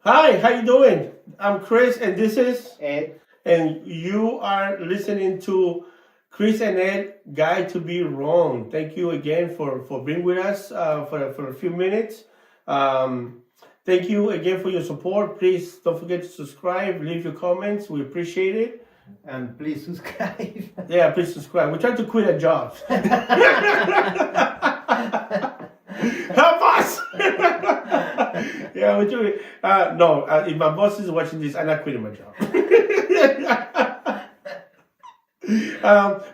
Hi, how you doing? I'm Chris, and this is, Ed, and you are listening to Chris and Ed Guide to Be Wrong. Thank you again for being with us for a few minutes. Um, Thank you again for your support. Please don't forget to subscribe, leave your comments. We appreciate it. and please subscribe. Yeah, please subscribe. We're trying to quit our jobs. Help us! Yeah, we're doing. No, if my boss is watching this, I'm not quitting my job.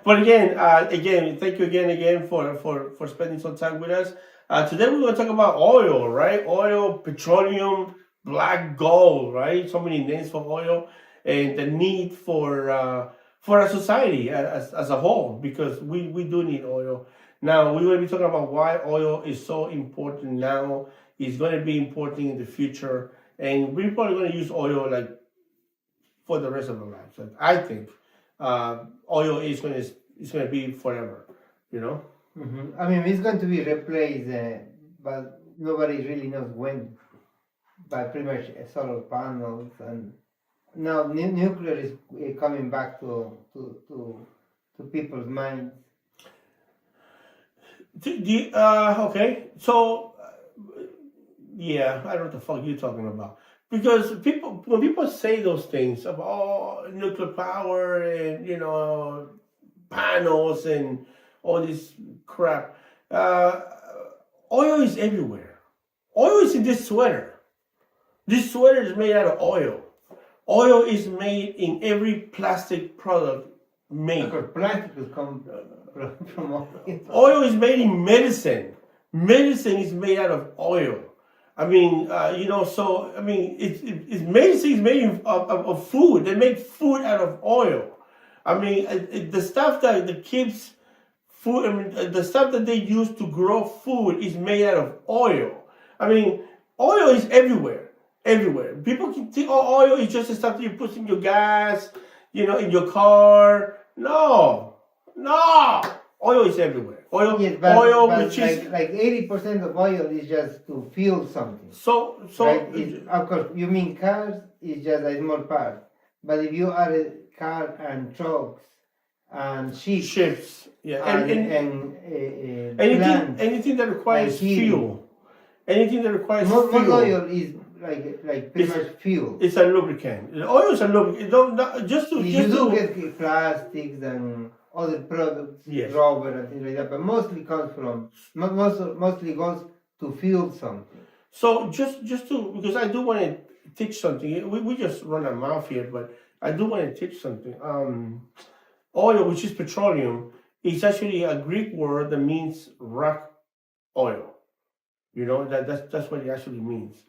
But again, thank you again for spending some time with us. Today we're going to talk about oil, right? Oil, petroleum, black gold, right? So many names for oil, and the need for our society as a whole, because we do need oil. Now we're going to be talking about why oil is so important now. It's going to be important in the future, and we're probably going to use oil like for the rest of our lives. Like, I think oil is going to be forever. You know. I mean, it's going to be replaced, but nobody really knows when, by pretty much solar panels. And now nuclear is coming back to people's minds. Okay, so yeah, I don't know what the fuck you're talking about. Because when people say those things about nuclear power and panels and all this crap, oil is everywhere. Oil is in this sweater. This sweater is made out of oil. Oil is made in every plastic product made. Because plastic will come from oil. Oil is made in medicine. Medicine is made out of oil. I mean, so I mean, it's medicine is made of food. They make food out of oil. I mean, the stuff that keeps food. I mean, the stuff that they use to grow food is made out of oil. I mean, oil is everywhere. Everywhere. People can think, oh, oil is just the stuff that you put in your gas, in your car. No. Oil is everywhere. Oil, Yes, but which is like 80% of oil is just to fuel something. so. Right? Of course, you mean cars is just a small part. But if you add a car and trucks and ships, yeah, and plants, anything that requires fuel, anything that requires most fuel. oil is like pretty much fuel. It's a lubricant. Oil is a lubricant. You do get plastics and other products, yes, rubber and things like that, but mostly comes from mostly goes to fuel something. So just to, because I do want to teach something. We just run our mouth here, but I do want to teach something. Oil, which is petroleum, is actually a Greek word that means rock oil. That's what it actually means.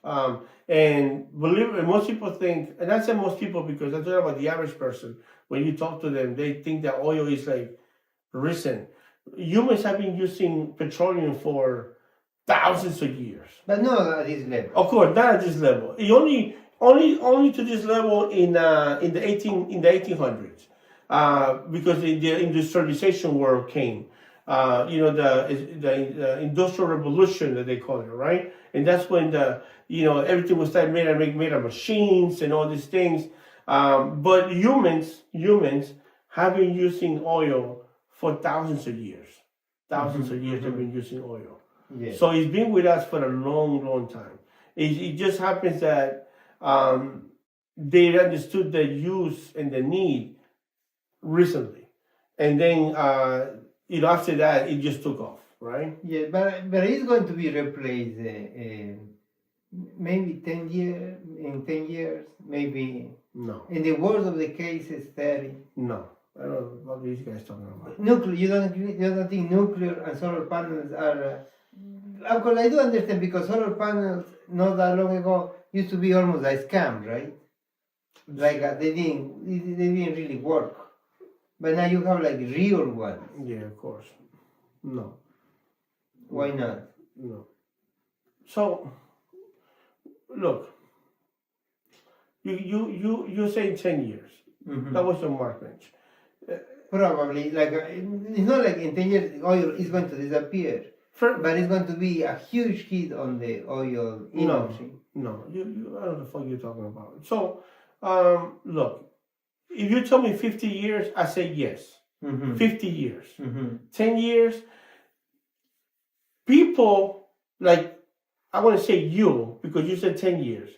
And believe me, most people think, and I say most people because I'm talking about the average person. When you talk to them, they think that oil is like recent. Humans have been using petroleum for thousands of years. But not at this level. Of course, not at this level. It only to this level in the 1800s, because the industrialization world came. The industrial revolution that they call it, right? And that's when everything was started made of machines and all these things. But humans have been using oil for thousands of years. Thousands of years they've been using oil. Yeah. So it's been with us for a long time. It just happens that they understood the use and the need recently, and then after that it just took off, right? Yeah, but it's going to be replaced maybe 10 years, in 10 years, maybe. No. In the worst of the cases, 30. No. I don't know what these guys talking about. Nuclear, you don't think nuclear and solar panels are... of course, I do understand, because solar panels not that long ago used to be almost a scam, right? Like they didn't really work. But now you have like real ones. Yeah, of course. No. Why not? No. So, look, you say 10 years. Mm-hmm. That was your mark range. Probably, like it's not like in 10 years oil is going to disappear. But it's going to be a huge hit on the oil industry. No, you, I don't know the fuck you're talking about. So, look, if you tell me 50 years, I say yes. 50 years. 10 years, people like, I want to say you, because you said 10 years.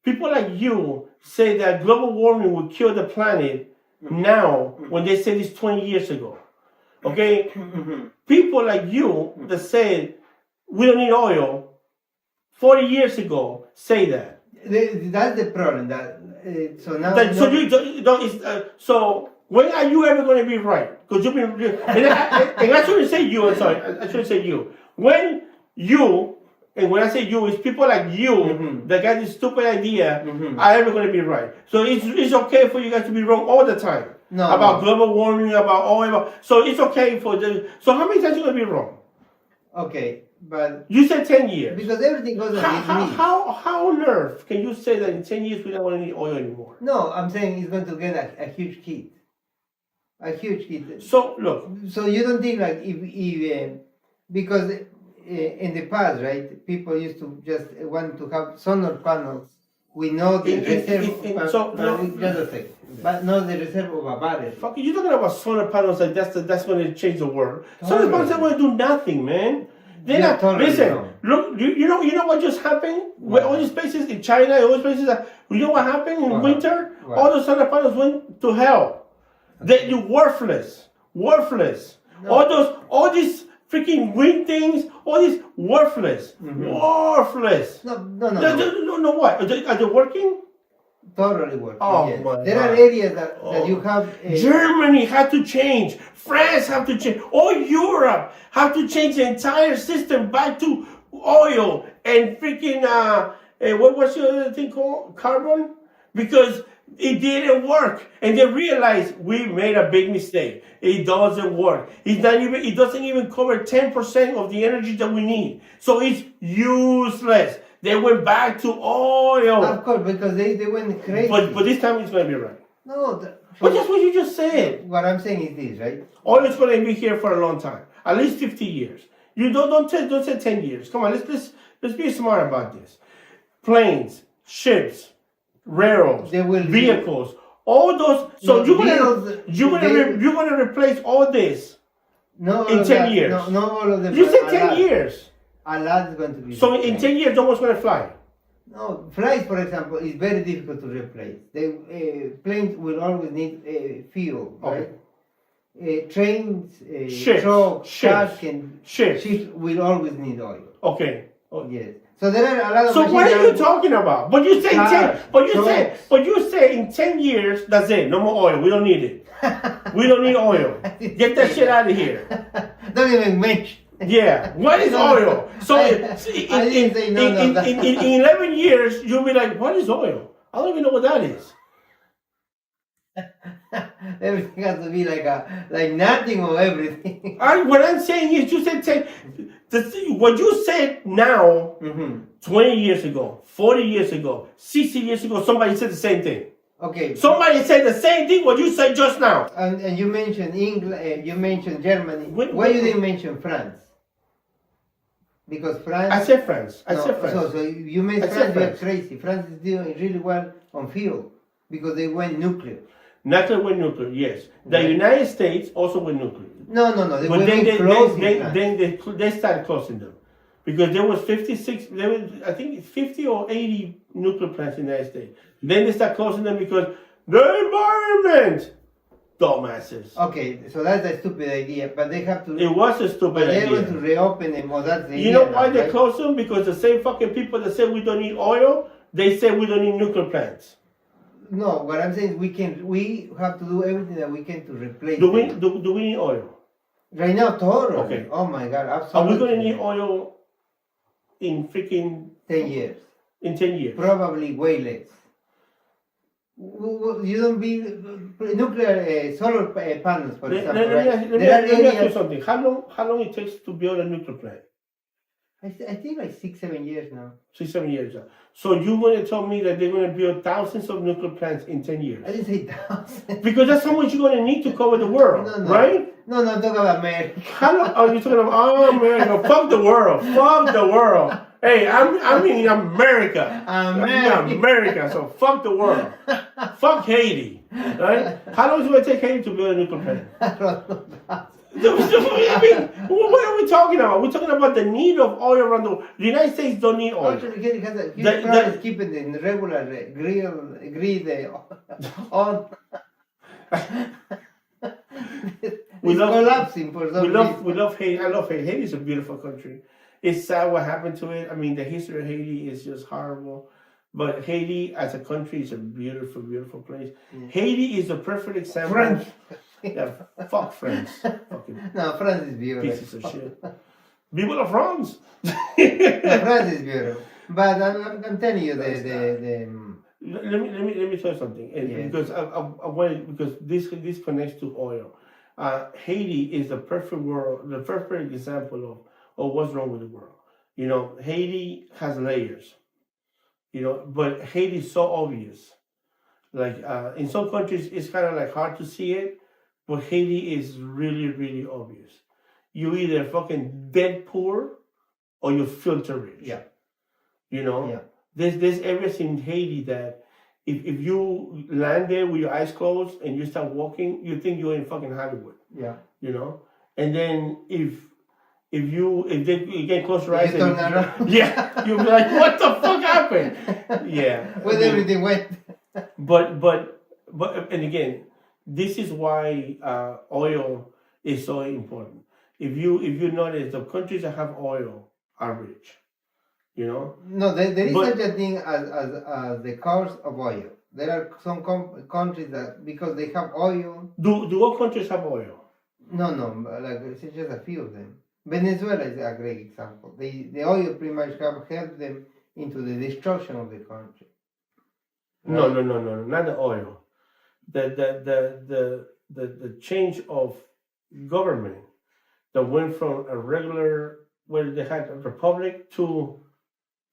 People like you say that global warming will kill the planet now when they said this 20 years ago. Okay? People like you that said we don't need oil 40 years ago say that. That's the problem. So now. So when are you ever going to be right? Because you've been, and I shouldn't say you. I'm sorry, I shouldn't say you. When you, and when I say you, it's people like you that got this stupid idea are ever going to be right. So it's okay for you guys to be wrong all the time about global warming, about oil. So it's okay for the. So how many times are you going to be wrong? Okay, but you said 10 years because everything goes on. How on earth can you say that in 10 years we don't want to need oil anymore? No, I'm saying it's going to get a huge hit. A huge hit. So look. So you don't think like if because in the past, right, people used to just want to have solar panels with no reserve. Just a second, but not the reserve of a battery. Fuck, you're talking about solar panels like that's going to change the world. Solar panels are going to do nothing, man. They're not. Listen, look. You know what just happened? With all these places in China, all these places. You know what happened in winter? All the solar panels went to hell. They're worthless. No. All these freaking wind things, all these worthless. Worthless. No. What? Are they working? Totally working. Oh yes. my There God. are areas that you have. Germany had to change. France have to change. All Europe have to change the entire system back to oil and freaking what was the other thing called? Carbon? Because it didn't work, and they realized we made a big mistake. It doesn't work. It doesn't even cover 10% of the energy that we need. So it's useless. They went back to oil. Of course, because they went crazy. But this time it's going to be right. No. But that's what you just said. What I'm saying is this, right? Oil is going to be here for a long time, at least 50 years. You don't say 10 years. Come on, let's be smart about this. Planes, ships, railroads, vehicles, all those. So you're gonna replace all this in 10 years. No, all of them. You said 10 years. A lot is going to be. So in 10 years, no one's gonna fly. No, flights, for example, is very difficult to replace. Planes will always need fuel, right? Trains, trucks, cars, and ships will always need oil. Okay. Yes. So there are a lot of. So what are you talking about? But you say you say in 10 years, that's it. No more oil. We don't need it. We don't need oil. Get that shit out of here. Don't even mention. Yeah. What is oil? So in 11 years, you'll be like, what is oil? I don't even know what that is. Everything has to be like nothing or everything. What I'm saying is, you said what you said now, 20 years ago, 40 years ago, 60 years ago, somebody said the same thing. Okay. Somebody said the same thing what you said just now. And you mentioned England, you mentioned Germany. Why you didn't mention France? Because France. I said France. So you made France look crazy. France is doing really well on fuel because they went nuclear. Nuclear went nuclear, yes. The United States also went nuclear. No. Then they started closing them. Because there was 56, I think 50 or 80 nuclear plants in the United States. Then they start closing them because the environment. Dumbasses. Okay, so that's a stupid idea, but they have to. It was a stupid idea. They're going to reopen them, or that's the idea. You know why they closed them? Because the same fucking people that say we don't need oil, they say we don't need nuclear plants. No, what I'm saying is we have to do everything that we can to replace. Do we need oil? Right now, totally. Okay. Oh my God, absolutely. Are we going to need oil in freaking 10 years? In 10 years. Probably way less. You don't be nuclear solar panels, for example. Let me ask you something. How long it takes to build a nuclear plant? I think like 6-7 years now. 6-7 years now. So you're going to tell me that they're going to build thousands of nuclear plants in 10 years? I didn't say thousands. Because that's how much you're going to need to cover the world, right? No, no, talk about America. Oh, you're talking about America? Fuck the world. Fuck the world. Hey, I'm in America. I'm in America. So fuck the world. Fuck Haiti. Right? How long is it going to take Haiti to build a nuclear plant? I don't know that. I mean, what are we talking about? We're talking about the need of oil around the world. The United States don't need oil. Actually, Haiti has a huge problem keeping the regular grid on. We love collapsing for some reason. We love Haiti. I love Haiti. Haiti is a beautiful country. It's sad what happened to it. I mean, the history of Haiti is just horrible. But Haiti as a country is a beautiful, beautiful place. Yeah. Haiti is a perfect example. France. Yeah, fuck France. Fucking no, France is beautiful. Pieces of shit. Vive la France. No, France is beautiful. But I'm telling you Let me tell you something, and yeah. Because I wanted, because this connects to oil. Haiti is the perfect example of what's wrong with the world. You know, Haiti has layers. You know, but Haiti is so obvious. Like in some countries, it's kind of like hard to see it, but Haiti is really, really obvious. You either fucking dead poor, or you filter rich. Yeah. You know. Yeah. There's areas in Haiti that if you land there with your eyes closed and you start walking, you think you're in fucking Hollywood. Yeah. You know? And then if you get close your eyes, turn around. Yeah, you'll be like, what the fuck happened? Yeah. Where everything went. But and again, this is why oil is so important. If you notice, the countries that have oil are rich. You know? No, there is such a thing as the cost of oil. There are some countries that, because they have oil. Do all countries have oil? No, like it's just a few of them. Venezuela is a great example. The oil pretty much have helped them into the destruction of the country. Right? No, not the oil. The change of government that went from a regular, where they had a republic, to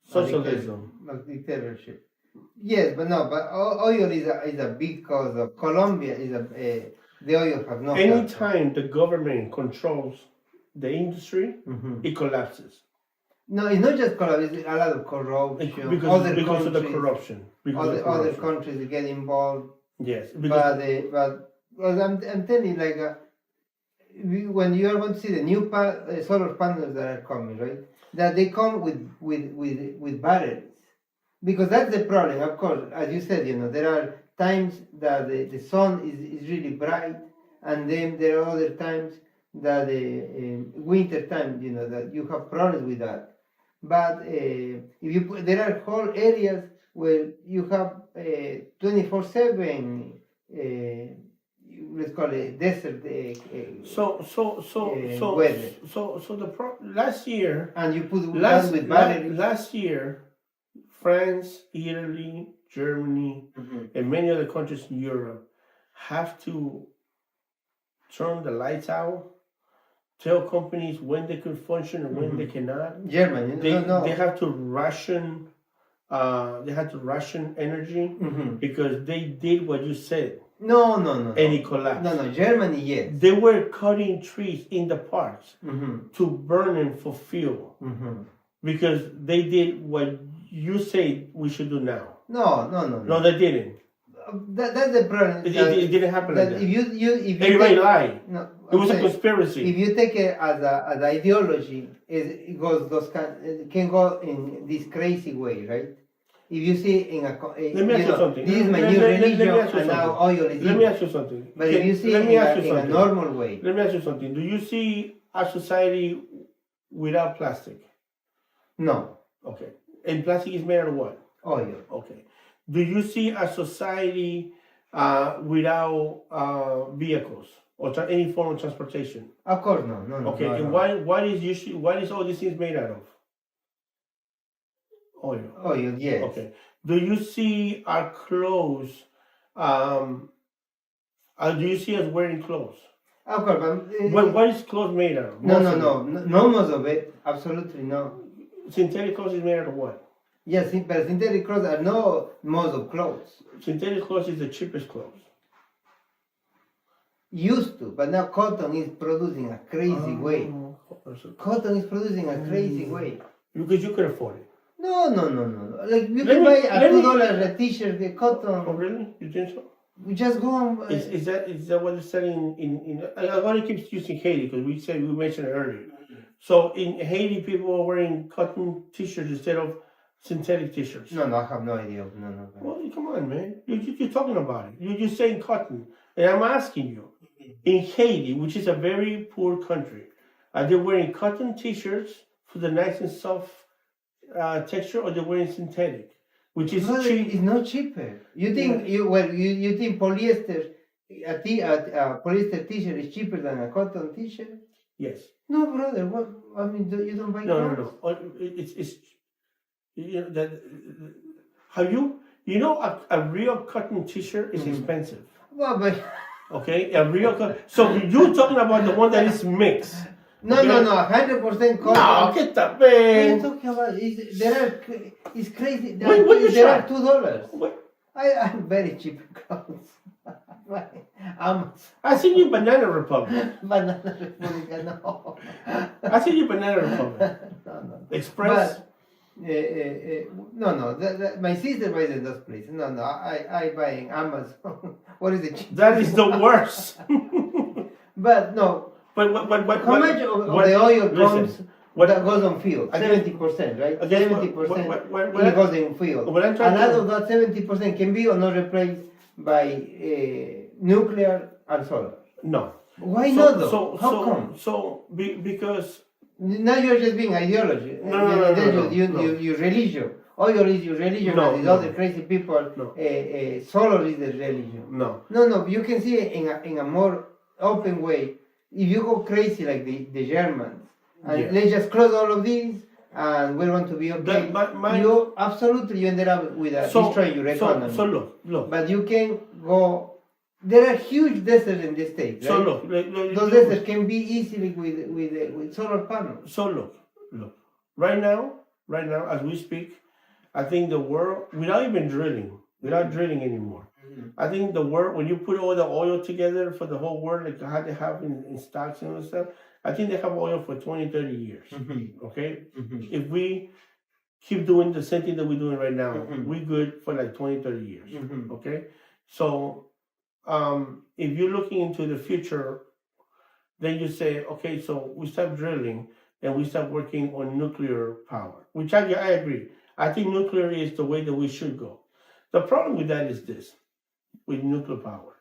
socialism. Dictatorship. Yes, but oil is a big cause of Colombia. The oil have no. Anytime the government controls the industry, it collapses. No, it's not just corruption. It's a lot of corruption. Because of the corruption. Other countries get involved. Yes, but I'm telling you, like when you are going to see the new solar panels that are coming, right? That they come with batteries, because that's the problem. Of course, as you said, you know, there are times that the sun is really bright, and then there are other times that winter time, you know, that you have problems with that. But there are whole areas where you have 24/7. Let's call it desert. Weather. Last year, and you put with batteries. Last year, France, Italy, Germany, and many other countries in Europe have to turn the lights out, tell companies when they can function and when they cannot. Germany, they have to ration. They had to ration energy because they did what you said. No. And it collapsed. No, Germany, yes. They were cutting trees in the parks to burn them for fuel because they did what you say we should do now. No, they didn't. That's the problem. It didn't happen like that. If everybody lied. No, it was a conspiracy. If you take it as an ideology, it can go in this crazy way, right? If you see in a, let me ask you something. This is my new religion, and now oil is. Let me ask you something. But if you see in a normal way. Let me ask you something. Do you see a society without plastic? No. Okay. And plastic is made out of what? Oil. Okay. Do you see a society without vehicles or any form of transportation? Of course, no. Okay. And what is all these things made out of? Oil, yes. Okay. Do you see our clothes? Do you see us wearing clothes? Of course. What is clothes made out of? No, most of it. Absolutely no. Synthetic clothes is made out of what? Yes, but synthetic clothes are no most of clothes. Synthetic clothes is the cheapest clothes. Used to, but now cotton is producing a crazy way. Cotton is producing a crazy way. Because you can afford it. No. Like you can buy a $2 a t-shirt, the cotton. Oh, really? You think so? We just go on. Is that what they're selling in I want to keep using Haiti because we mentioned it earlier. So in Haiti, people are wearing cotton t-shirts instead of synthetic t-shirts. No, I have no idea. No. Well, come on, man. You're talking about it. You're just saying cotton. And I'm asking you, in Haiti, which is a very poor country, are they wearing cotton t-shirts for the nice and soft texture, or they're wearing synthetic, which is cheap? It's not cheaper. You think you think polyester a polyester t-shirt is cheaper than a cotton t-shirt? Yes. No, brother. What? I mean, you don't buy clothes? No. It's you know that a real cotton t-shirt is expensive. Well, but Okay, a real cotton. So you're talking about the one that is mixed. no, 100% cotton. No, get that What are you man. talking about? It's crazy. What you There are shot? $2. What? I'm very cheap clothes. I see you Banana Republic. Banana Republic, no. I see you Banana Republic. No. Express. No. My sister buys in those places. No. I buy in Amazon. What is it? That is the worst. But no. But what? How much of the oil comes What that goes on fuel? 70%, right? 70% it goes in fuel. What I'm trying And out to of that 70% can be or not replaced by nuclear and solar. no. Why not though? How come? Because Now you're just being ideology. No. Your religion. Oil is your religion, No, and these no. other crazy people. No. Solar is the religion. no. No. You can see it in a more open way. If you go crazy like the Germans, and Yeah. let's just close all of these, and we're going to be okay. You ended up with destroying your economy. So look. But you can go. There are huge deserts in this state, right? So look. Those deserts can be easily with solar panels. So look. Right now, as we speak, I think the world, without drilling anymore, I think the world, when you put all the oil together for the whole world, like how they have in stocks and all that stuff, I think they have oil for 20, 30 years. Okay? If we keep doing the same thing that we're doing right now, we're good for like 20, 30 years. Okay? So, if you're looking into the future, then you say, okay, so we stop drilling and we start working on nuclear power, which I agree. I think nuclear is the way that we should go. The problem with that is this, with nuclear power,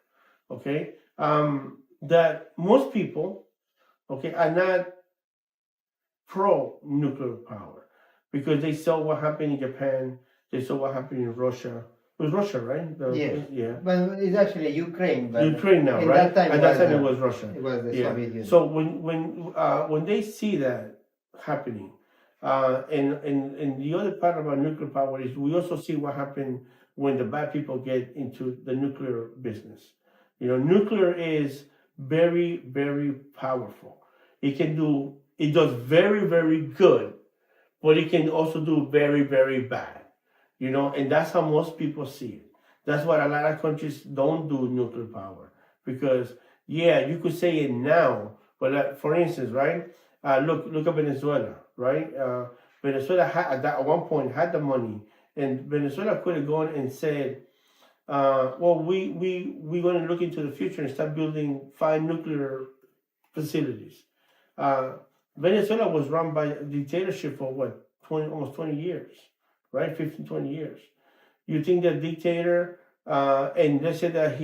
okay? That most people, okay, are not pro-nuclear power because they saw what happened in Japan, they saw what happened in Russia. It was Russia, right? Yeah. But it's actually Ukraine. But Ukraine now, in right? That time At that time it was Russia. It was the Soviet Union. So when they see that happening, and the other part about nuclear power is we also see what happened when the bad people get into the nuclear business. You know, nuclear is very, very powerful. It does very, very good, but it can also do very, very bad. You know, and that's how most people see it. That's why a lot of countries don't do nuclear power because, yeah, you could say it now, but for instance, right? Look at Venezuela, right? Venezuela at one point had the money, and Venezuela could have gone and said, "Well, we're going to look into the future and start building 5 nuclear facilities." Venezuela was run by a dictatorship for what, almost 20 years. Right, 15, 20 years. You think that dictator, and they said that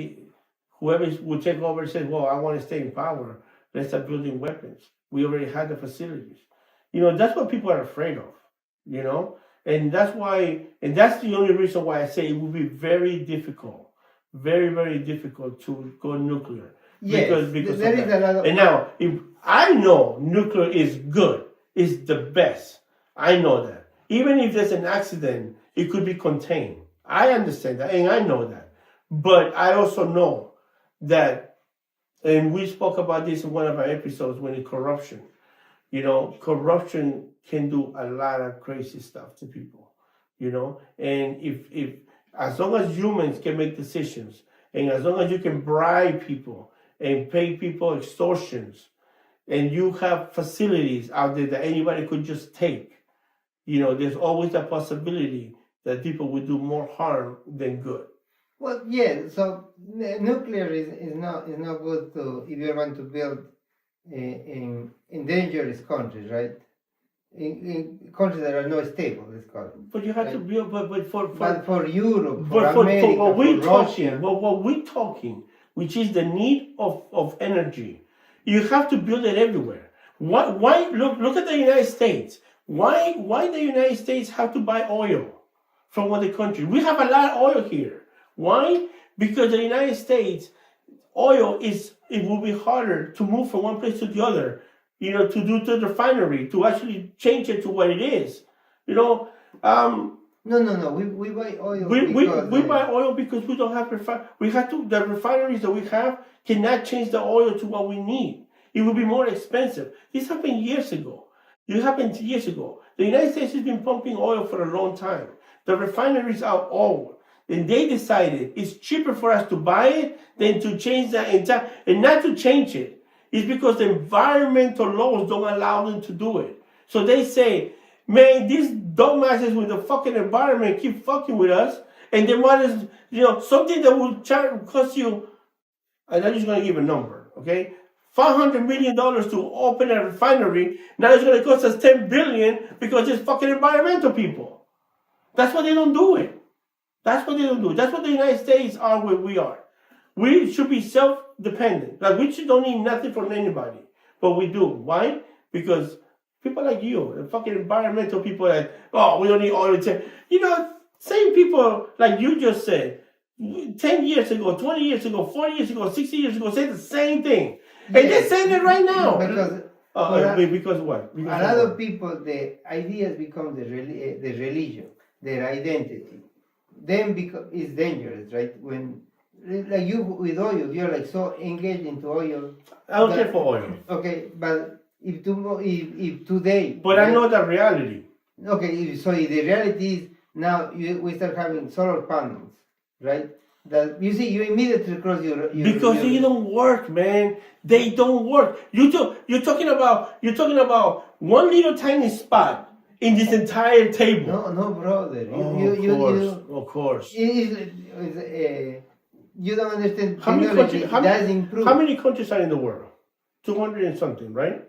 whoever would take over said, well, I want to stay in power. Let's start building weapons. We already had the facilities. You know, that's what people are afraid of, you know? And that's the only reason why I say it would be very difficult, very, very difficult to go nuclear. Yes, because there is a lot of... And now, if I know nuclear is good, it's the best. I know that. Even if there's an accident, it could be contained. I understand that, and I know that. But I also know that, and we spoke about this in one of our episodes when it's corruption. You know, corruption can do a lot of crazy stuff to people, you know? And if as long as humans can make decisions, and as long as you can bribe people, and pay people extortions, and you have facilities out there that anybody could just take, there's always a possibility that people will do more harm than good. Well, yeah. So nuclear is not good to if you want to build in dangerous countries, right? In countries that are not stable, let's call it. But you have to Right. build, but for Europe, for but for America, what we're for talking, Russia. what we're talking, which is the need of energy, you have to build it everywhere. Why look at the United States? Why the United States have to buy oil from other countries? We have a lot of oil here. Why? Because the United States oil it will be harder to move from one place to the other, to do to the refinery, to actually change it to what it is. No. We buy oil. We buy oil because we don't have the refineries that we have cannot change the oil to what we need. It will be more expensive. This happened years ago. The United States has been pumping oil for a long time. The refineries are old. And they decided it's cheaper for us to buy it than to change that and not to change it. It's because the environmental laws don't allow them to do it. So they say, man, these dumbasses with the fucking environment keep fucking with us, and they want us, something that will cost you, and I'm just going to give a number, okay? $500 million to open a refinery, now it's going to cost us $10 billion because it's fucking environmental people. That's why they don't do it. That's what they don't do. That's what the United States are where we are. We should be self-dependent. Like we don't need nothing from anybody. But we do. Why? Because people like you, the fucking environmental people that, we don't need oil. Same people like you just said, 10 years ago, 20 years ago, 40 years ago, 60 years ago, said the same thing. And they're saying it right now. Because what? A lot of people, the ideas become the religion, their identity. Then it's dangerous, right? When like you with oil, you're like so engaged into oil. I don't care for oil. Okay, but if today. But right? I know the reality. Okay, so the reality is now we start having solar panels, right? That you see, you immediately cross your because they don't work, man. They don't work. You're talking about one little tiny spot in this entire table. No, brother. Of course. You don't understand. How many countries are in the world? 200 and something, right?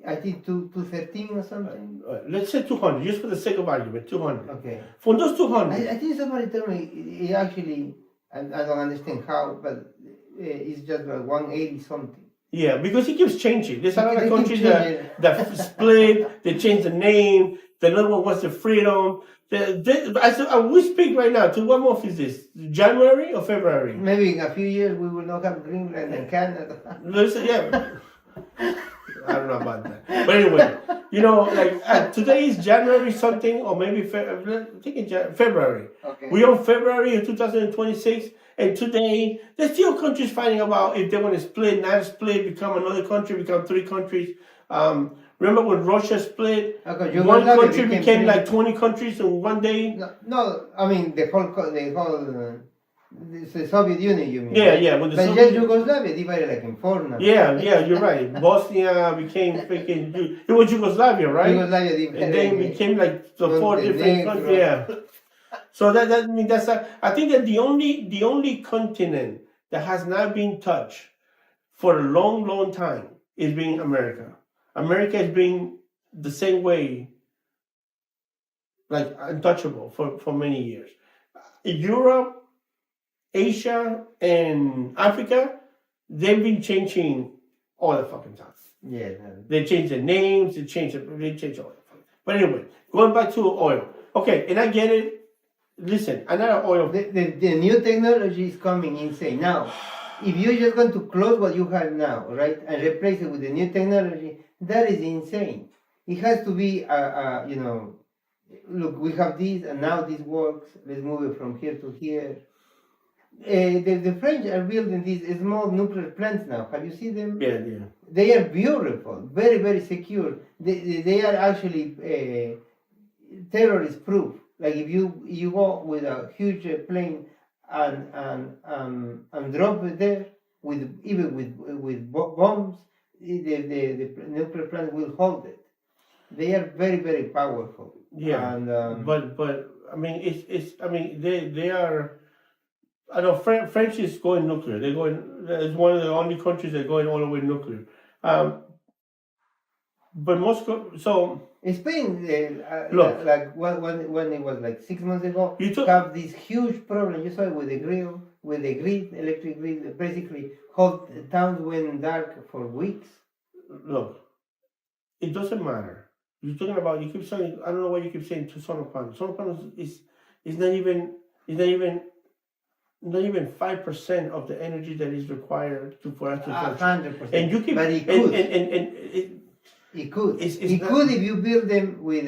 I think 213 or something. Let's say 200, just for the sake of argument, 200. Okay. For those 200. I think somebody told me, it actually, I don't understand how, but it's just like 180 something. Yeah, because it keeps changing. There's a lot of countries that split, they change the name, the other one wants the freedom. We speak right now, to what month is this? January or February? Maybe in a few years we will not have Greenland and Canada. I don't know about that. But anyway, today is January something, or maybe I think it's February. Okay. We're on February of 2026, and today there's still countries fighting about if they want to split, not split, become another country, become three countries. Remember when Russia split? Okay, one country became like 20 countries in one day? No, I mean the whole the Soviet Union, you mean? Yeah. But just Yugoslavia divided like in four now. Yeah, you're right. Bosnia became freaking. It was Yugoslavia, right? Yugoslavia divided. And then became like the four different countries. Yeah. So I think that the only continent that has not been touched for a long, long time is being America. America has been the same way, like untouchable for many years. Europe, Asia, and Africa, they've been changing all the fucking time. Yeah. They change their names, they change all the fucking time. But anyway, going back to oil. Okay, and I get it. Listen, another oil. The new technology is coming insane. Now, if you're just going to close what you have now, right, and replace it with the new technology, that is insane. It has to be, look, we have this, and now this works. Let's move it from here to here. The French are building these small nuclear plants now. Have you seen them? Yeah. They are beautiful, very, very secure. They are actually terrorist proof. Like if you go with a huge plane and drop it there, even with bombs, the nuclear plant will hold it. They are very, very powerful. Yeah, And but I mean, I mean, they are. I know French is going nuclear. They're going. It's one of the only countries that are going all the way nuclear. But Moscow. So Spain, look, like when it was like 6 months ago, you took. have this huge problem. You saw it with the grid, electric grid. Basically, whole towns went dark for weeks. Look, it doesn't matter. You're talking about. You keep saying. I don't know why you keep saying to solar panels. Solar panels is not even 5% of the energy that is required for us to function. 100%. And you keep. But it could. It could. It's It not- could if you build them with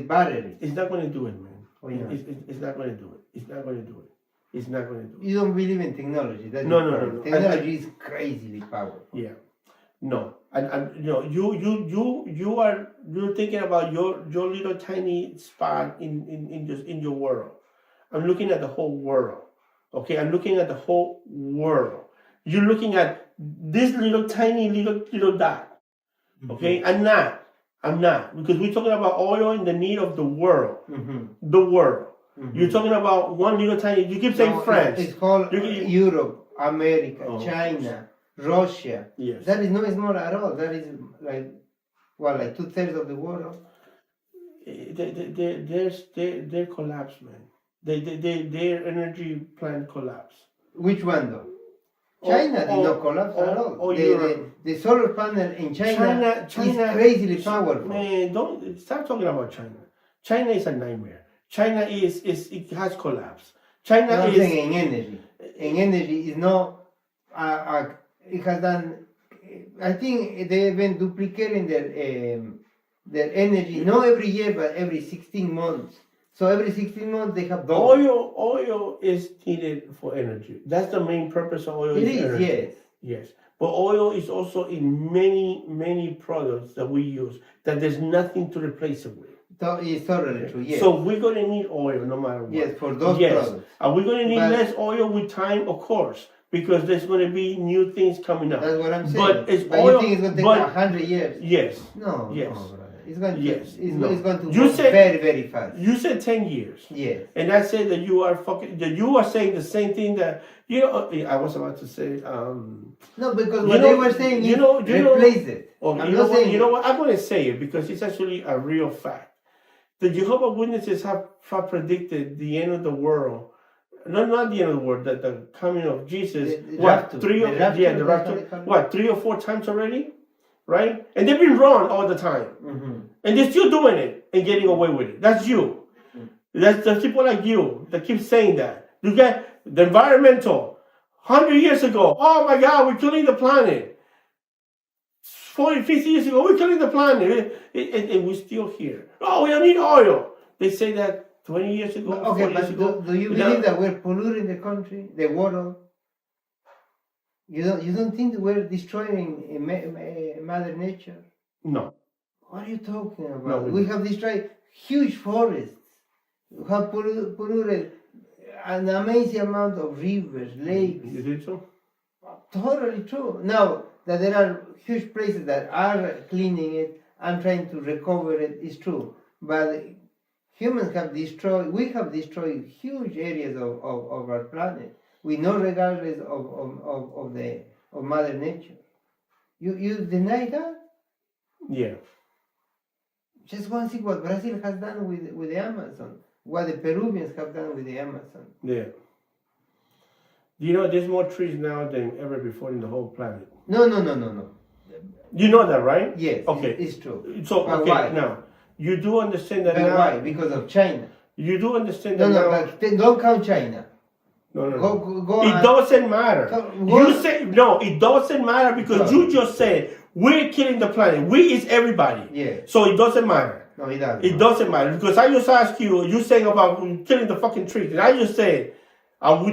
batteries. It's not going to do it, man. Why not? It's not going to do it. It's not going to do it. It's not going to do it. You don't believe in technology. That's No, the no, problem. no. Technology is crazily powerful. Yeah. No. And you know, you're thinking about your little tiny spot in your world. I'm looking at the whole world. Okay, I'm looking at the whole world. You're looking at this little tiny little dot. Okay, I'm not, because we're talking about oil in the need of the world. The world. You're talking about one little tiny. You keep saying No, France. It's called Europe, America, Oh. China, Russia. Yes. That is not small at all. That is like 2/3 of the world. They're collapsed, man. Their energy plant collapsed. Which one though? China did not collapse at all. The solar panel in China is crazily powerful. Man, don't stop talking about China. China is a nightmare. China it has collapsed. China No, I'm is saying in energy. In energy is not. It has done. I think they've been duplicating their energy not every year but every 16 months. So every 16 months they have double. oil is needed for energy. That's the main purpose of oil. It is, energy. yes. Yes. But oil is also in many products that we use that there's nothing to replace it with. It's totally true, yes. So we're going to need oil no matter what. Yes, for those Yes. products. Are we going to need But- less oil with time? Of course. Because there's going to be new things coming up. That's what I'm saying. But it's But oil. you think it's going to take but 100 years? yes. No, Yes. no, brother. It's going to, Yes. it's, No. it's going to You go said- very, very fast. You said 10 years. Yes. And I said that you are saying the same thing that, I was about to say, No, because You what know- they were saying you is know- you know- replace it. oh, I'm you not know what, saying you know what? I'm going to say it because it's actually a real fact. The Jehovah's Witnesses have predicted the end of the world. Not the end of the world, the coming of Jesus. The what, rapture. three or, The rapture, yeah, the that's rapture. what they call it. What, 3 or 4 times already? Right? And they've been wrong all the time. And they're still doing it and getting away with it. That's you. That's the people like you that keep saying that. You got the environmental. 100 years ago, oh my God, we're killing the planet. 40, 50 years ago, we're killing the planet. And we're still here. Oh, we don't need oil. They say that 20 years ago, Okay, 40 years but ago. do you believe that we're polluting the country, the world? You don't think that we're destroying Mother Nature? No. What are you talking about? No, we have destroyed huge forests. We have polluted an amazing amount of rivers, lakes. You think so? Totally true. Now that there are huge places that are cleaning it and trying to recover it, is true. But humans have destroyed. We have destroyed huge areas of our planet. We know, regardless of Mother Nature. You deny that? Yeah. Just go and see what Brazil has done with the Amazon. What the Peruvians have done with the Amazon. Yeah. You know, there's more trees now than ever before in the whole planet. No. You know that, right? Yes. Okay. It's true. So, But okay, why? now, you do understand that But now. why? Because of China. You do understand No, that now. but don't count China. No. Go It and- doesn't matter. So, You what- say no. It doesn't matter because No. you just said we're killing the planet. We is everybody. Yeah. So it doesn't matter. No, it doesn't. It doesn't matter because I just asked you saying about killing the fucking trees, and I just said,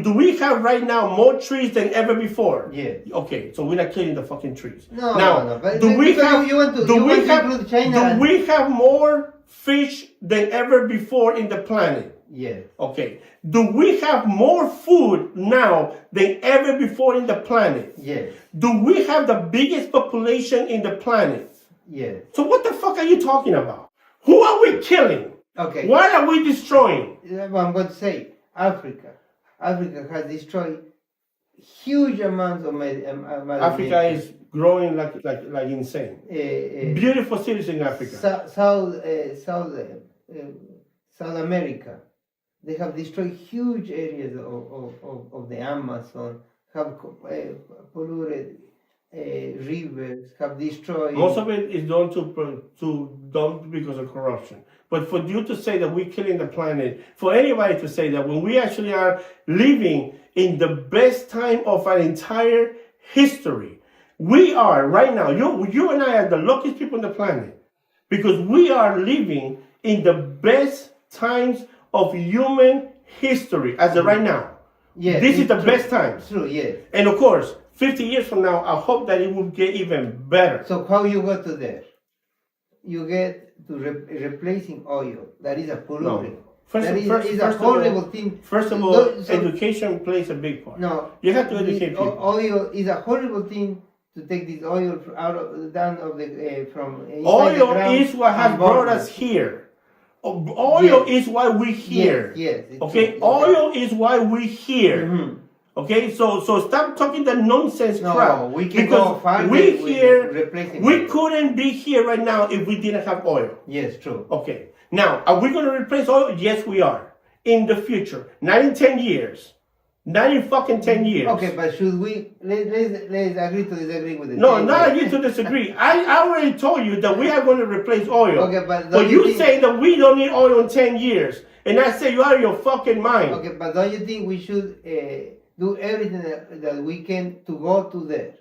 do we have right now more trees than ever before? Yes. Okay, so we're not killing the fucking trees. No, now, no. But do we because have? you want to, do you we want to have? include China? Do and- we have more fish than ever before in the planet? Yes. Okay. Do we have more food now than ever before in the planet? Yes. Do we have the biggest population in the planet? Yes. So what the fuck are you talking about? Who are we killing? Okay. Why are we destroying? I'm going to say Africa. Africa has destroyed huge amounts of Africa is growing like insane. Beautiful cities in Africa. South America. They have destroyed huge areas of the Amazon, have polluted rivers, have destroyed. Most of it is done done because of corruption. But for you to say that we're killing the planet, for anybody to say that when we actually are living in the best time of our entire history, we are right now, you and I are the luckiest people on the planet because we are living in the best times of human history as of right now. Yes, this is the best time. True, yes. And of course, 50 years from now, I hope that it will get even better. So how you go to there? You get to replacing oil. That is a pollutant. No. First a horrible thing. First of all, education plays a big part. No, you have to educate people. Oil is a horrible thing to take this oil down of the from. Oil is what has brought us here. Oil is why we're here. Yes. Okay. Oil is why we're here. Mm-hmm. Okay. So stop talking the nonsense crap. No, we can go farther. We couldn't be here right now if we didn't have oil. Yes, true. Okay. Now, are we going to replace oil? Yes, we are. In the future, not in 10 years. Not in fucking 10 years. Okay, but should we, let's agree to disagree with it. No, not agree to disagree. I already told you that we are going to replace oil. Okay, but you say that we don't need oil in 10 years. And I say you out of your fucking mind. Okay, but don't you think we should do everything that we can to go to there?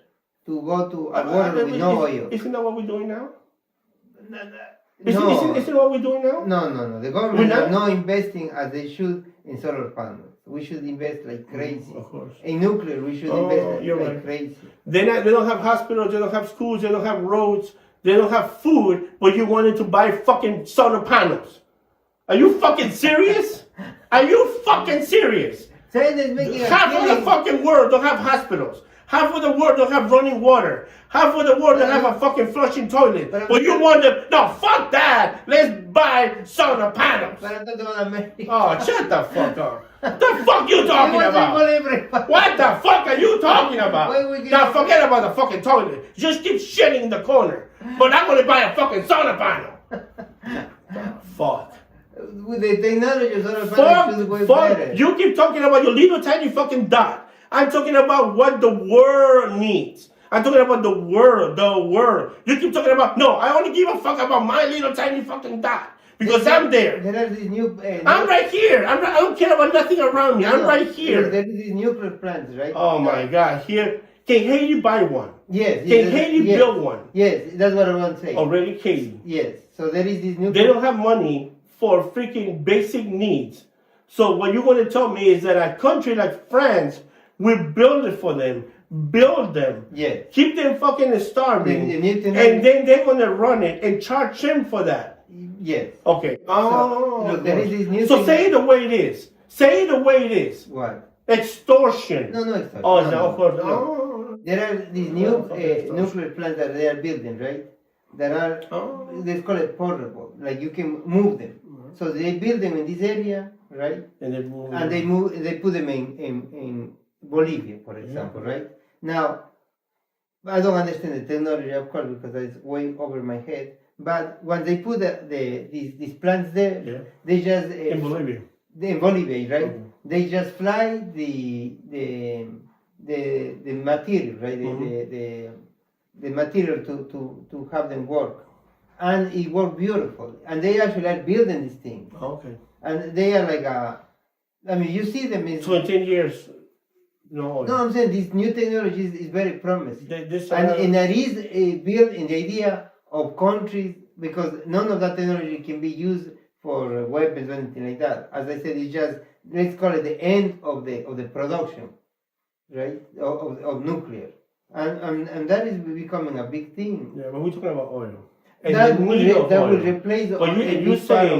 To go to a world with no oil? Isn't that what we're doing now? No. Isn't what we're doing now? No. The government is not investing as they should in solar panels. We should invest like crazy. Of course. In nuclear, we should invest like crazy. They don't have hospitals, they don't have schools, they don't have roads, they don't have food, but you wanted to buy fucking solar panels. Are you fucking serious? Are you fucking serious? Half of the fucking world don't have hospitals. Half of the world don't have running water. Half of the world don't have a fucking flushing toilet. But you want to, no, fuck that. Let's buy solar panels. Oh, shut the fuck up. The fuck you talking about? What the fuck are you talking about? Now forget about the fucking toilet. Just keep shitting in the corner. But I'm going to buy a fucking solar panel. Fuck. With the technology, solar panels should go better. You keep talking about your little tiny fucking dot. I'm talking about what the world needs. I'm talking about the world. You keep talking about, no, I only give a fuck about my little tiny fucking dot. Because I'm there. There are these new... I'm right here. I don't care about nothing around me. I'm right here. There are these nuclear plants, right? Oh my God. Here. Can Haiti buy one? Yes. Can Haiti build one? Yes, that's what I want to say. Already Haiti. Yes. So there is this nuclear... They don't have money for freaking basic needs. So what you're going to tell me is that a country like France will build it for them. Build them. Yeah. Keep them fucking starving. And then they're going to run it and charge them for that. Yes. Okay. So, look, there is this new so say it the way it is. Say it the way it is. What? Extortion. No, extortion. Oh, no, of course. No. There are these new nuclear plants that they are building, right? That are, they call it portable. Like you can move them. So they build them in this area, right? And they put them in Bolivia, for example, right? Now, I don't understand the technology, of course, because it's way over my head. But when they put these plants there, they just in Bolivia. In Bolivia, right? Mm-hmm. They just fly the material, right? The material to have them work, and it worked beautiful. And they actually are building this thing. Okay. And they are like I mean, you see them in 20 years. No, I'm saying this new technology is very promising. And it is built in the idea of countries, because none of that technology can be used for weapons or anything like that. As I said, it's just, let's call it the end of the production, right, of nuclear. And that is becoming a big thing. Yeah, but we're talking about oil. and that the will, need of that oil. will replace But you, a and you big part of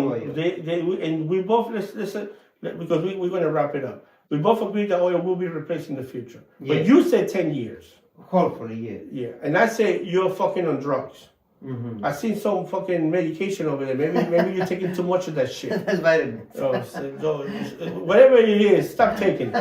saying oil. and we both listen because we're going to wrap it up. We both agree that oil will be replaced in the future. But Yes. you said 10 years. Hopefully, yes. Yeah, and I say you're fucking on drugs. Mm-hmm. I seen some fucking medication over there. Maybe you're taking too much of that shit. That's vitamins. So, whatever it is, stop taking it.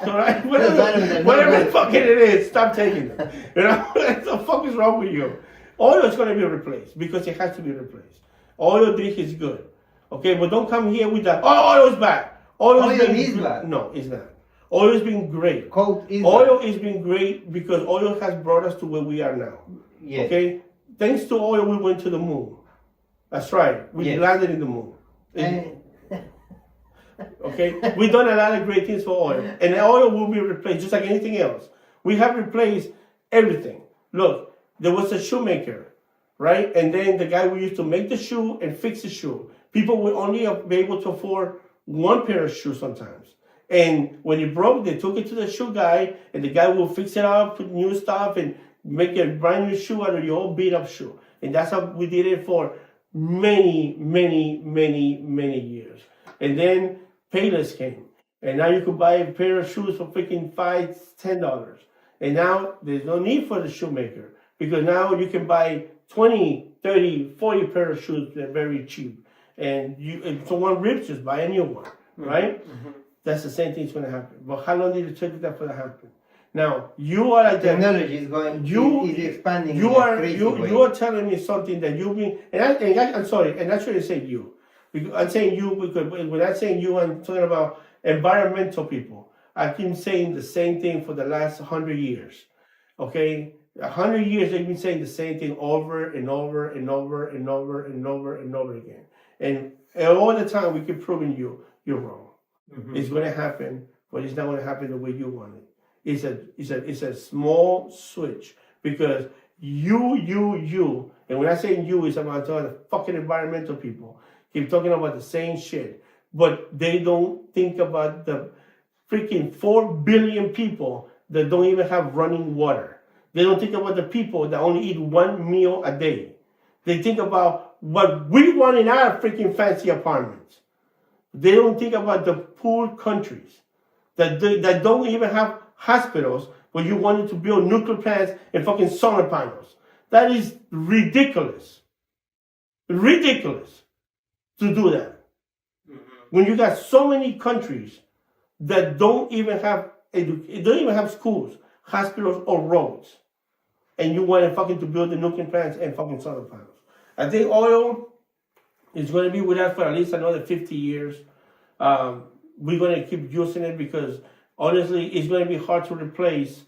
All right, vitamins whatever fucking it is, stop taking it. You know what the fuck is wrong with you? Oil is gonna be replaced because it has to be replaced. Oil drink is good, okay, but don't come here with that. Oh, oil is bad. Oil is bad. No, it's not. Oil has been great. Coke is Oil bad. has been great because oil has brought us to where we are now. Yes. Okay? Thanks to oil, we went to the moon. That's right. We Yes. landed in the moon. Okay? We've done a lot of great things for oil. And the oil will be replaced just like anything else. We have replaced everything. Look, there was a shoemaker, right? And then the guy who used to make the shoe and fix the shoe. People would only be able to afford one pair of shoes sometimes. And when it broke, they took it to the shoe guy, and the guy will fix it up, put new stuff, and make a brand new shoe out of your old beat up shoe. And that's how we did it for many, many, many, many years. And then Payless came. And now you could buy a pair of shoes for freaking $5, $10. And now there's no need for the shoemaker because now you can buy 20, 30, 40 pair of shoes that are very cheap. And if someone rips, just buy a new one, right? Mm-hmm. That's the same thing's going to happen. But how long did it take that for that to happen? Now you are like technology is going. Is expanding. You are telling me something that you've been. I'm sorry, and I shouldn't say you. I'm saying you because when I'm saying you, I'm talking about environmental people. I keep saying the same thing for the last 100 years. Okay, 100 years they've been saying the same thing over and over and over and over and over and over again. And all the time we keep proving you're wrong. Mm-hmm. It's going to happen, but it's not going to happen the way you want it. It's a small switch because you, and when I say you, it's about the fucking environmental people. Keep talking about the same shit, but they don't think about the freaking 4 billion people that don't even have running water. They don't think about the people that only eat one meal a day. They think about what we want in our freaking fancy apartments. They don't think about the poor countries that don't even have hospitals, but you wanted to build nuclear plants and fucking solar panels. That is ridiculous. Ridiculous to do that. Mm-hmm. When you got so many countries that don't even have schools, hospitals, or roads, and you want to build the nuclear plants and fucking solar panels. I think oil is going to be with us for at least another 50 years. We're going to keep using it because honestly, it's going to be hard to replace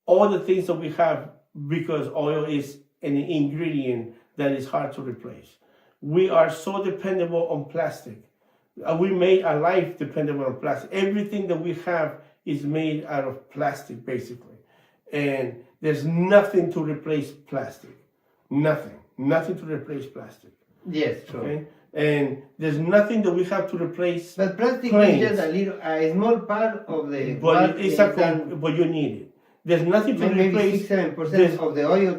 all the things that we have because oil is an ingredient that is hard to replace. We are so dependable on plastic. We made our life dependable on plastic. Everything that we have is made out of plastic, basically. And there's nothing to replace plastic. Nothing to replace plastic. Yes, true. Okay? And there's nothing that we have to replace. But plastic planes. is just a small part of the. But but you need it. There's nothing to replace. Maybe 6-7% of the oil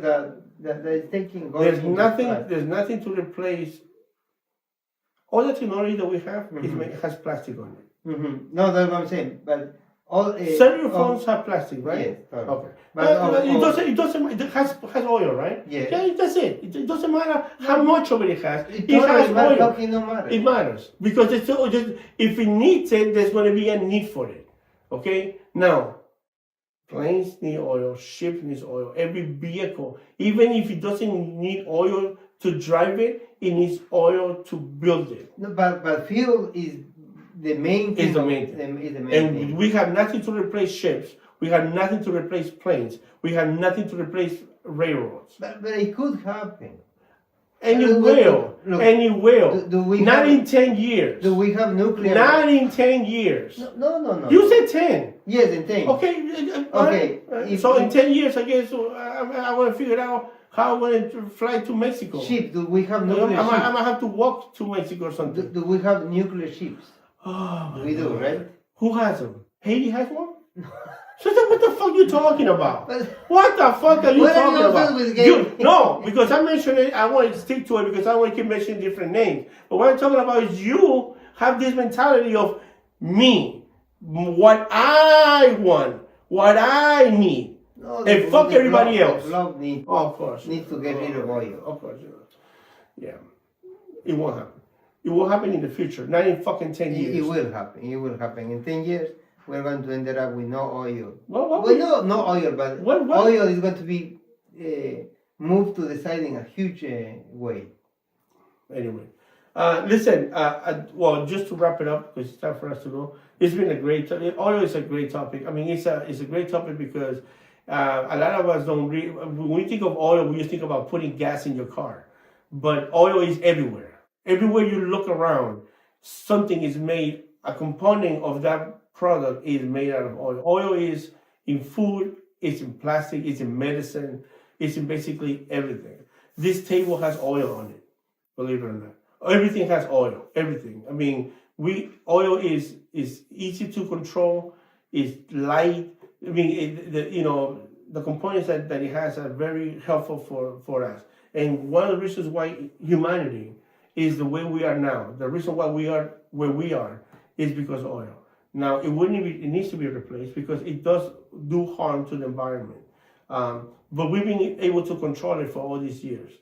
that is taking. There's nothing to replace. All the technology that we have has plastic on it. Mm-hmm. No, that's what I'm saying. But all cellular phones have plastic, right? Yes. Okay. But it doesn't. It has oil, right? Yes. Yeah, that's it. It doesn't matter how much of it has. It has oil. No matter. It matters because if it needs it, there's going to be a need for it. Okay. Now, planes need oil. Ships need oil. Every vehicle, even if it doesn't need oil to drive it, it needs oil to build it. No, but fuel is the main thing. Is the main thing. We have nothing to replace ships. We have nothing to replace planes. We have nothing to replace railroads. But it could happen. And it will. And it will. Not in 10 years. Do we have nuclear? Not in 10 years. No. You said 10. Yes, in 10. Okay. So in 10 years, I guess I want to figure out how I'm going to fly to Mexico. Ships? Do we have nuclear ships? I might have to walk to Mexico or something. Do we have nuclear ships? Oh, we do, right? Who has them? Haiti has one? So then what the fuck you talking about? But What the fuck are you what are talking you about? doing with gay? No, because I mentioned it, I want to stick to it because I want to keep mentioning different names. But what I'm talking about is you have this mentality of me, what I want, what I need. No, And fuck everybody else. Love needs Of course. to get rid of oil. Of course. Yeah. It won't happen. It will happen in the future, not in fucking 10 years. It will happen. It will happen. In 10 years, we're going to end up with no oil. Well, no oil, but oil is going to be moved to the side in a huge way. Anyway, listen, well, just to wrap it up, because it's time for us to go. It's been a great topic. Oil is a great topic. I mean, it's a great topic because a lot of us don't when we think of oil, we just think about putting gas in your car. But oil is everywhere. Everywhere you look around, something is made, a component of that product is made out of oil. Oil is in food, it's in plastic, it's in medicine, it's in basically everything. This table has oil on it, believe it or not. Everything has oil, everything. I mean, oil is easy to control, it's light. I mean, the components that it has are very helpful for us. And one of the reasons why humanity is the way we are now, the reason why we are where we are, is because of oil. Now, it needs to be replaced because it does do harm to the environment. But we've been able to control it for all these years.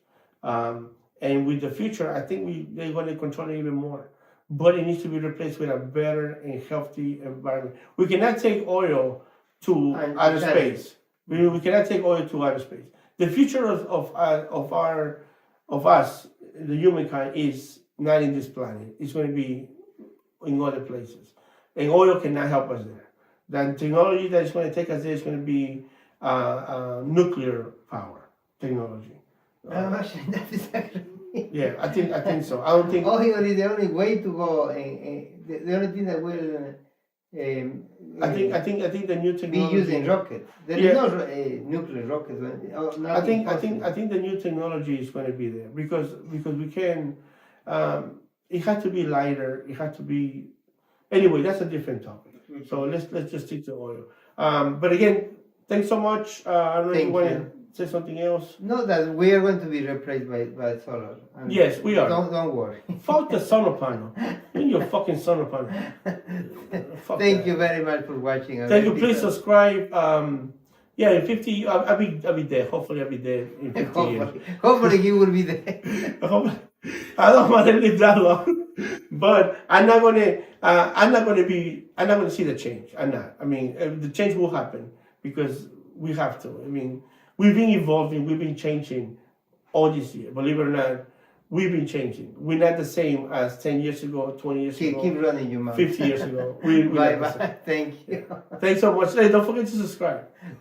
And with the future, I think they're going to control it even more. But it needs to be replaced with a better and healthy environment. We cannot take oil to outer space. We cannot take oil to outer space. The future of us, the humankind, is not in this planet. It's going to be in other places. And oil cannot help us there. The technology that is going to take us there is going to be nuclear power technology. Yeah, I think so. I don't think oil is the only way to go. The only thing that will. I think the new technology be using rockets. There is no nuclear rockets. I think the new technology is going to be there because we can. It has to be lighter. It has to be. Anyway, that's a different topic. So let's just stick to oil. But again, thanks so much. I don't know if you want to say something else. No, that we are going to be replaced by solar. Yes, we are. Don't worry. Fuck the solar panel. Give your fucking solar panel. Thank you very much for watching. Thank you. Please subscribe. Yeah, in 50, I'll be there. Hopefully, I'll be there in 50 years. Hopefully, you will be there. I don't want to live that long, but I'm not gonna see the change. I'm not. I mean, the change will happen because we have to. I mean, we've been evolving, we've been changing all this year. Believe it or not, we've been changing. We're not the same as 10 years ago, 20 years ago. Keep running your mouth. 50 years ago. Bye. Thank you. Thanks so much. Hey, don't forget to subscribe.